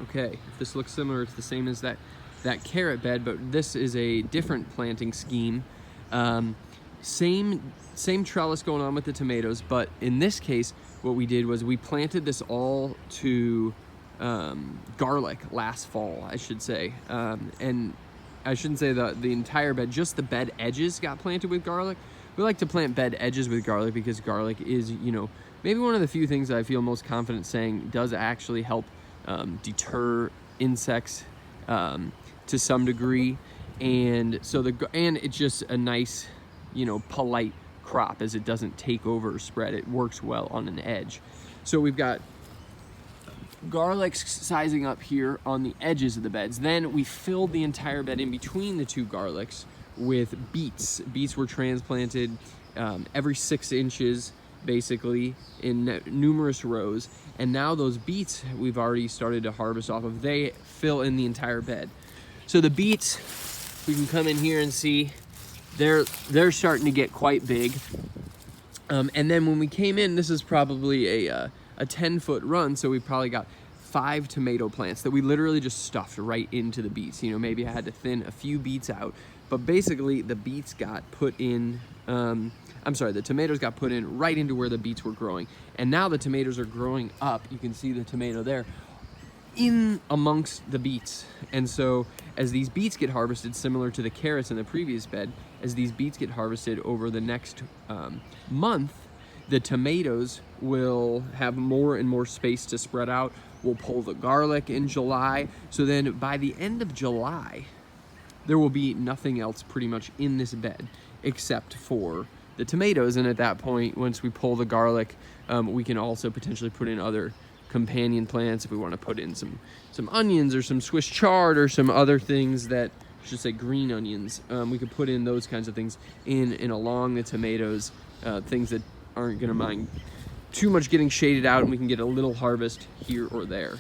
Okay, if this looks similar, it's the same as that carrot bed, but this is a different planting scheme. Same trellis going on with the tomatoes, but in this case, what we did was we planted this all to garlic last fall, I should say. And I shouldn't say the entire bed, just the bed edges got planted with garlic. We like to plant bed edges with garlic because garlic is, you know, maybe one of the few things that I feel most confident saying does actually help deter insects to some degree. And so and it's just a nice, you know, polite crop, as it doesn't take over or spread. It works well on an edge. So we've got garlic sizing up here on the edges of the beds. Then we filled the entire bed in between the two garlics with beets. Beets were transplanted every 6 inches, basically, in numerous rows. And now those beets we've already started to harvest off of, they fill in the entire bed. So the beets, we can come in here and see, they're starting to get quite big. And then when we came in, this is probably a 10-foot run, so we probably got 5 tomato plants that we literally just stuffed right into the beets. You know, maybe I had to thin a few beets out, but basically the beets got put in, the tomatoes got put in right into where the beets were growing. And now the tomatoes are growing up. You can see the tomato there in amongst the beets. And so as these beets get harvested, similar to the carrots in the previous bed, as these beets get harvested over the next month, the tomatoes will have more and more space to spread out. We'll pull the garlic in July. So then by the end of July, there will be nothing else pretty much in this bed except for the tomatoes. And at that point, once we pull the garlic, we can also potentially put in other companion plants if we want to put in some onions or some Swiss chard or some other things that, I should say green onions. We could put in those kinds of things in and along the tomatoes, things that aren't going to mind too much getting shaded out, and we can get a little harvest here or there.